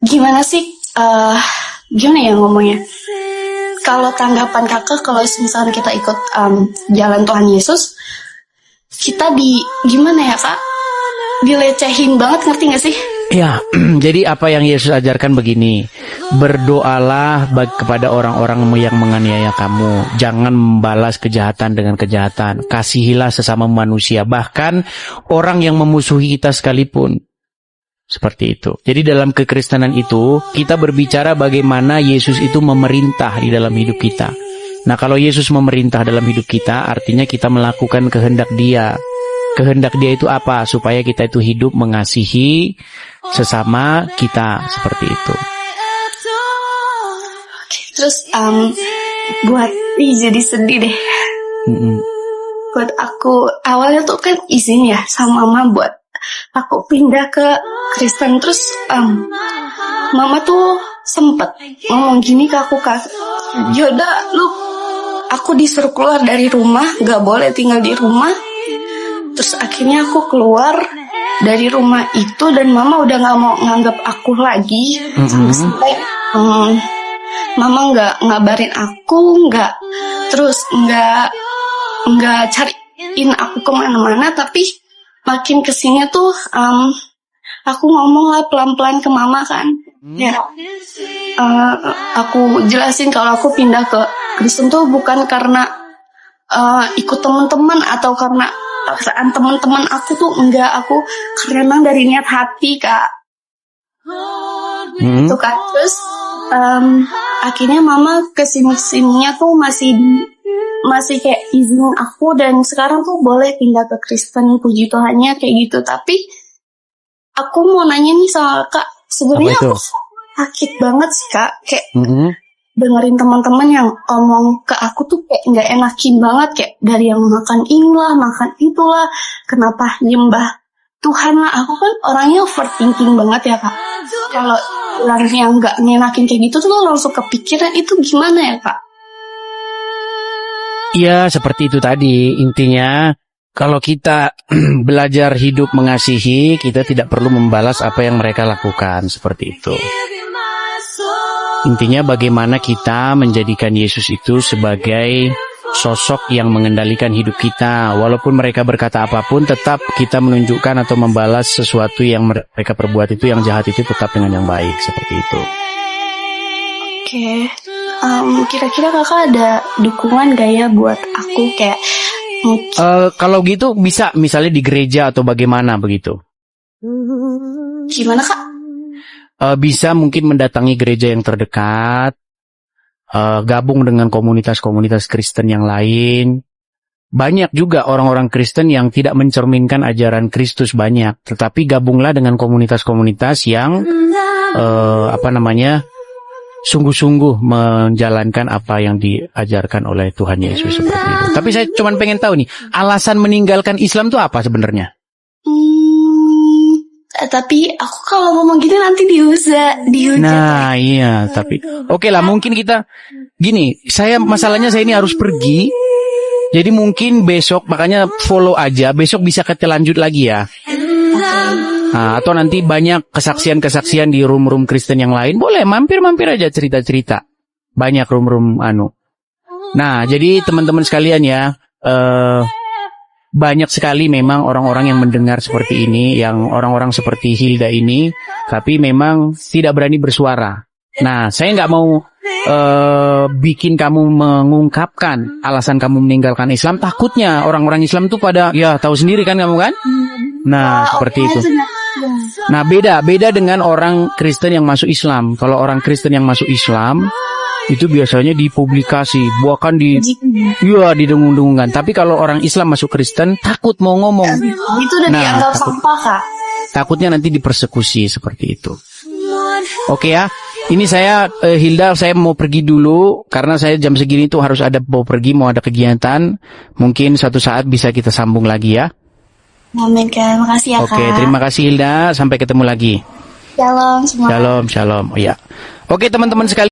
gimana sih, gimana ya ngomongnya? Kalau tanggapan kakak, kalau misalnya kita ikut jalan Tuhan Yesus, kita gimana ya kak? Dilecehin banget, ngerti gak sih? Ya, jadi apa yang Yesus ajarkan begini, berdoalah kepada orang-orang yang menganiaya kamu, jangan membalas kejahatan dengan kejahatan, kasihilah sesama manusia, bahkan orang yang memusuhi kita sekalipun. Seperti itu. Jadi dalam kekristenan itu, kita berbicara bagaimana Yesus itu memerintah di dalam hidup kita. Nah, kalau Yesus memerintah dalam hidup kita, artinya kita melakukan kehendak Dia. Kehendak Dia itu apa? Supaya kita itu hidup mengasihi sesama kita, seperti itu. Terus jadi sedih deh. Buat aku awalnya tuh kan izin ya sama mama buat aku pindah ke Kristen. Terus mama tuh sempet ngomong gini ke aku, Kak, yaudah lu, aku disuruh keluar dari rumah, gak boleh tinggal di rumah. Terus akhirnya aku keluar dari rumah itu dan mama udah gak mau nganggap aku lagi. Sampai mama gak ngabarin aku, terus gak cariin aku kemana-mana. Tapi makin kesini tuh aku ngomong lah pelan-pelan ke mama kan. Ya, aku jelasin kalau aku pindah ke Kristen tuh bukan karena ikut teman-teman atau karena paksaan teman-teman aku tuh, enggak, aku karena emang dari niat hati, Kak. Itu kan. Terus akhirnya mama kesini-sininya tuh masih kayak izin aku, dan sekarang tuh boleh pindah ke Kristen, puji Tuhannya kayak gitu. Tapi aku mau nanya nih sama Kak, sebenarnya aku sakit banget sih Kak, kayak dengerin teman-teman yang ngomong ke aku tuh kayak nggak enakin banget, kayak dari yang makan inilah, makan itulah, kenapa nyembah Tuhan lah. Aku kan orangnya overthinking banget ya Kak. Kalau orang yang nggak ngenakin kayak gitu tuh langsung kepikiran, itu gimana ya Kak? Ya, seperti itu tadi. Intinya, kalau kita belajar hidup mengasihi, kita tidak perlu membalas apa yang mereka lakukan. Seperti itu. Intinya bagaimana kita menjadikan Yesus itu sebagai sosok yang mengendalikan hidup kita. Walaupun mereka berkata apapun, tetap kita menunjukkan atau membalas sesuatu yang mereka perbuat itu, yang jahat itu tetap dengan yang baik. Seperti itu. Oke. Kira-kira kakak ada dukungan gak ya buat aku kayak kalau gitu bisa misalnya di gereja atau bagaimana begitu? Gimana Kak? Bisa mungkin mendatangi gereja yang terdekat, gabung dengan komunitas-komunitas Kristen yang lain. Banyak juga orang-orang Kristen yang tidak mencerminkan ajaran Kristus banyak, tetapi gabunglah dengan komunitas-komunitas yang sungguh-sungguh menjalankan apa yang diajarkan oleh Tuhan Yesus seperti itu. Tapi saya cuma pengen tahu nih, alasan meninggalkan Islam itu apa sebenarnya? Tapi aku kalau ngomong gitu nanti dihujat. Nah iya, tapi oke lah, mungkin kita gini, masalahnya saya ini harus pergi. Jadi mungkin besok, makanya follow aja, besok bisa kita lanjut lagi ya. Nah, atau nanti banyak kesaksian-kesaksian di room-room Kristen yang lain, boleh mampir-mampir aja cerita-cerita. Banyak room-room Nah, jadi teman-teman sekalian ya, banyak sekali memang orang-orang yang mendengar seperti ini, yang orang-orang seperti Hilda ini, tapi memang tidak berani bersuara. Nah, saya nggak mau bikin kamu mengungkapkan alasan kamu meninggalkan Islam. Takutnya orang-orang Islam tuh pada, ya tahu sendiri kan kamu kan? Nah, seperti itu. Nah, beda dengan orang Kristen yang masuk Islam. Kalau orang Kristen yang masuk Islam itu biasanya dipublikasi, bahkan didengung-dengungkan. Tapi kalau orang Islam masuk Kristen, takut mau ngomong. Itu udah dianggap sampah, Kak. Takutnya nanti dipersekusi seperti itu. Oke ya. Ini saya, Hilda, saya mau pergi dulu. Karena saya jam segini tuh harus mau ada kegiatan. Mungkin suatu saat bisa kita sambung lagi ya. Amin, Kak. Makasih ya, Kak. Oke, terima kasih Hilda. Sampai ketemu lagi. Shalom semua. Shalom. Oh ya. Oke, teman-teman sekalian.